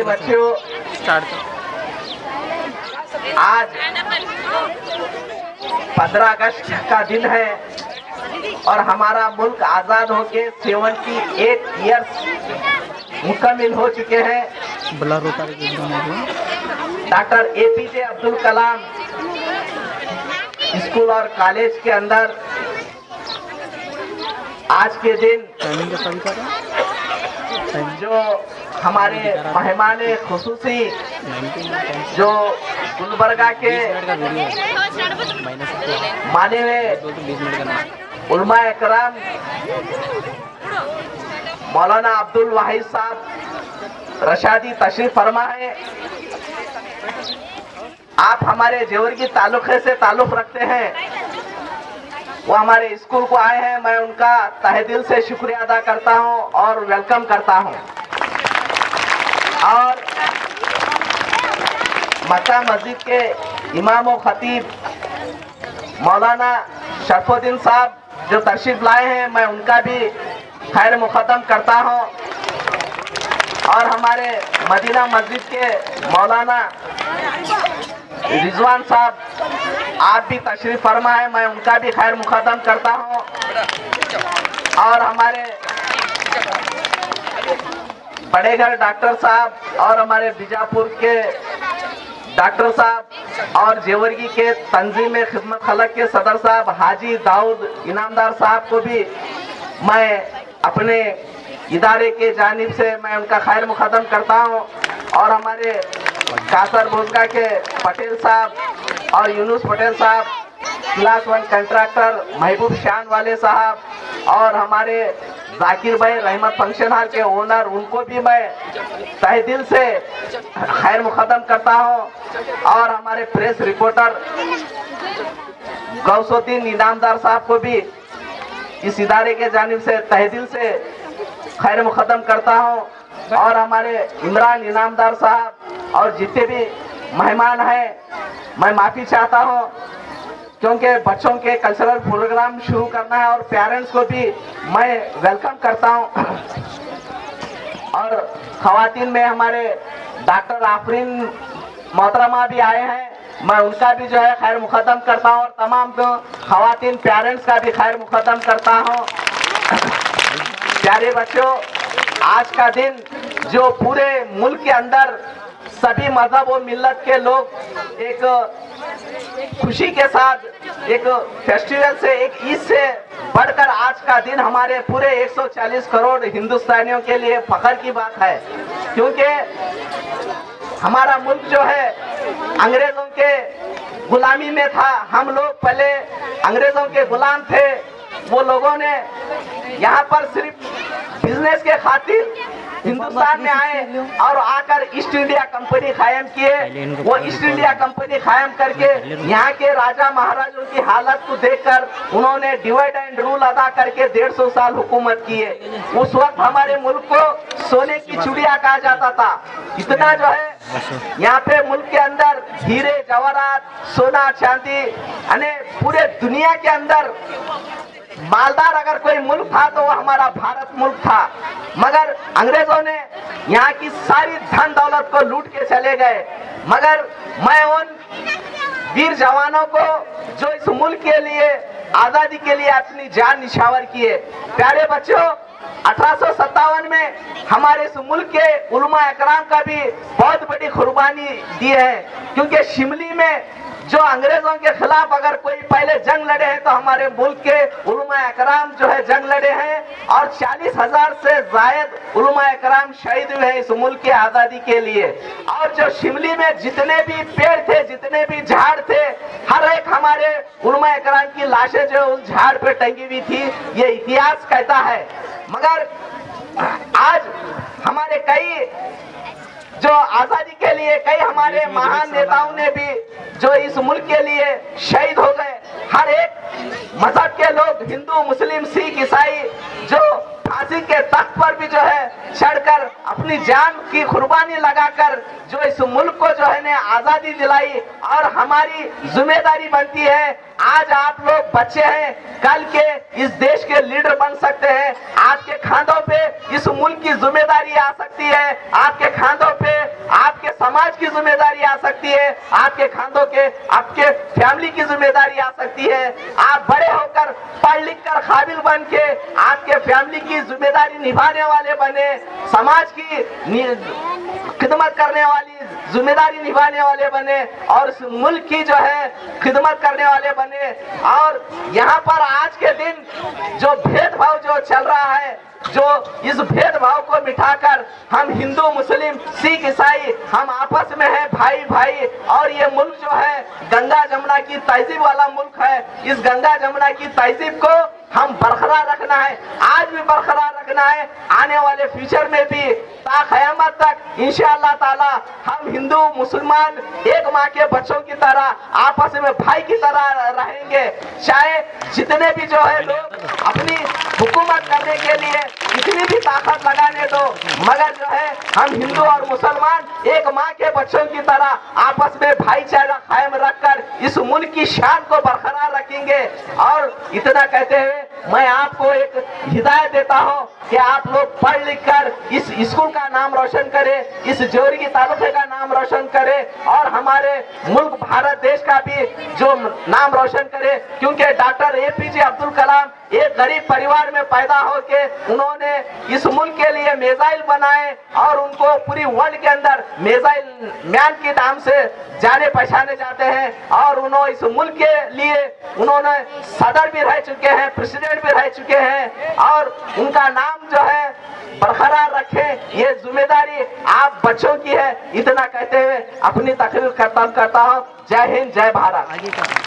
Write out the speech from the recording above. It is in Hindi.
प्यारे बच्चों, आज 15 अगस्त का दिन है और हमारा मुल्क आजाद होके 78 इयर्स मुकम्मिल हो चुके हैं। Doctor APJ Abdul Kalam school और कॉलेज के अंदर आज के दिन जो हमारे मेहमान खुसूसी जो गुलबर्गा के माने हुए उलमा इकराम मौलाना अब्दुल वाहिद साहब रशादी तशरीफ फरमा है। आप हमारे जेवरगी तालुके से ताल्लुक रखते हैं, वो हमारे स्कूल को आए हैं। मैं उनका तहे दिल से शुक्रिया अदा करता हूं और वेलकम करता हूं। और मक्का मस्जिद के इमाम और खतीब मौलाना शरफुद्दीन साहब जो तशरीफ लाए हैं, मैं उनका भी खैर मुकद्दम करता हूं। और हमारे मदीना मस्जिद के मौलाना रिजवान साहब, आप भी तशरीफ फरमा है, मैं उनका भी खैर मुकद्दम करता हूं। और हमारे बड़े घर डॉक्टर साहब और हमारे बीजापुर के डॉक्टर साहब और जेवरगी के तंजीम खिदमत खलक के सदर साहब हाजी दाऊद इनामदार साहब को भी मैं अपने इदारे के जानिब से मैं उनका खैर मुकद्दम करता हूं। और हमारे कासर भोजगा के पटेल साहब और यूनुस पटेल साहब, क्लास 1 कंट्रैक्टर महबूब शान वाले साहब और हमारे जाकिर भाई रहमत फंक्शन हॉल के ओनर, उनको भी मैं तहे दिल से खैर मुकद्दम करता हूं। और हमारे प्रेस रिपोर्टर गौसुद्दीन इनामदार साहब को भी इस इदारे के जानिब से तहे दिल से खैर मुकद्दम करता हूं। और हमारे इमरान इनामदार साहब और जितने भी मेहमान हैं, मैं माफ़ी चाहता हूं क्योंकि बच्चों के कल्चरल प्रोग्राम शुरू करना है और पेरेंट्स को भी मैं वेलकम करता हूं। और खवातीन में हमारे डॉक्टर आफरीन मोहतरमा भी आए हैं, मैं उनका भी जो है खैर मुकद्दम करता हूं। और तमाम खवातीन पेरेंट्स का भी खैर मुकद्दम करता हूं। प्यारे बच्चों, आज का दिन जो पूरे मुल्क के अंदर सभी मजहब और मिल्लत के लोग एक खुशी के साथ एक फेस्टिवल से, एक ईद से बढ़कर आज का दिन हमारे पूरे 140 करोड़ हिंदुस्तानियों के लिए फख्र की बात है। क्योंकि हमारा मुल्क जो है अंग्रेजों के गुलामी में था, हम लोग पहले अंग्रेजों के गुलाम थे। वो लोगों ने यहाँ पर सिर्फ बिजनेस के खातिर हिंदुस्तान में आए और आकर ईस्ट इंडिया कंपनी कायम किए। वो ईस्ट इंडिया कंपनी कायम करके यहाँ के राजा महाराजों की हालत को देखकर उन्होंने डिवाइड एंड रूल अदा करके 150 साल हुकूमत किए। उस वक्त हमारे मुल्क को सोने की चिड़िया कहा जाता था। इतना जो है यहाँ पे मुल्क के अंदर हीरे जवाहरात, सोना चांदी, यानी पूरे दुनिया के अंदर मालदार अगर कोई मुल्क था तो वो हमारा भारत मुल्क था। मगर अंग्रेजों ने यहाँ की सारी धन दौलत को लूट के चले गए। मगर मैं उन वीर जवानों को जो इस मुल्क के लिए, आजादी के लिए अपनी जान निछावर किए। प्यारे बच्चों, 1857 में हमारे इस मुल्क के उलमा इकराम का भी बहुत बड़ी कुर्बानी दी है। क्योंकि शिमली में जो अंग्रेजों के खिलाफ अगर कोई पहले जंग लड़े हैं तो हमारे मुल्क के उलमा इकराम जो है जंग लड़े हैं। और 40,000 से जायद उलमा इकराम शहीद हुए हैं इस मुल्क की आजादी के लिए। और जो शिमली में जितने भी पेड़ थे, जितने भी झाड़ थे, हर एक हमारे उलमा इकराम की लाशें जो उस झाड़ पे टंगी हुई थी, ये इतिहास कहता है। मगर आज हमारे कई जो आजादी के लिए कई हमारे महान नेताओं ने भी जो इस मुल्क के लिए शहीद हो गए। हर एक मजहब के लोग, हिंदू, मुस्लिम, सिख, ईसाई, जो फांसी के तख्त पर भी जो है चढ़कर अपनी जान की कुर्बानी लगाकर जो इस मुल्क को जो है ने आजादी दिलाई। और हमारी जिम्मेदारी बनती है, आज आप लोग बच्चे हैं, कल के इस देश के लीडर बन सकते हैं। आपके खांधों पे इस मुल्क की जिम्मेदारी आ सकती है, आपके खांधों पे समाज की जिम्मेदारी आ सकती है, आपके खानों के, आपके फैमिली की जिम्मेदारी आ सकती है। आप बड़े होकर पढ़ लिख कर काबिल बन के आपके फैमिली की जिम्मेदारी निभाने वाले बने, समाज की खिदमत करने वाली जिम्मेदारी निभाने वाले बने और इस मुल्क की जो है खिदमत करने वाले बने। और यहाँ पर आज के दिन जो भेदभाव जो चल रहा है, जो इस भेदभाव को मिटाकर हम हिंदू मुस्लिम सिख ईसाई हम आपस में हैं भाई भाई। और ये मुल्क जो है गंगा जमुना की तहजीब वाला मुल्क है। इस गंगा जमुना की तहजीब को हम बरकरार रखना है, आज भी बरकरार रखना है, आने वाले फ्यूचर में भी ता क़यामत तक इंशाअल्लाह ताला हम हिंदू मुसलमान एक माँ के बच्चों की तरह आपस में भाई की तरह रहेंगे। चाहे जितने भी जो है लोग अपनी हुकूमत करने के लिए कितनी भी ताकत लगाने दो, मगर जो है हम हिंदू और मुसलमान एक माँ के बच्चों की तरह आपस में भाईचारा कायम रखकर इस मुल्क की शान को बरकरार रखेंगे। और इतना कहते हुए मैं आपको एक हिदायत देता हूँ कि आप लोग पढ़ लिख कर इस स्कूल का नाम रोशन करें, इस जोरगी तालुके का नाम रोशन करें और हमारे मुल्क भारत देश का भी जो नाम रोशन करें। क्योंकि डॉक्टर APJ अब्दुल कलाम एक गरीब परिवार में पैदा होके उन्होंने इस मुल्क के लिए मिसाइल बनाए और उनको पूरी वर्ल्ड के अंदर मिसाइल मैन के नाम से जाने पहचाने जाते हैं। और उन्होंने इस मुल्क के लिए उन्होंने सदर भी रह चुके हैं, प्रेसिडेंट भी रह चुके हैं और उनका नाम जो है बरकरार रखें, ये जिम्मेदारी आप बच्चों की है। इतना कहते हुए अपनी तकरीर खत्म करता हूँ। जय हिंद, जय भारत।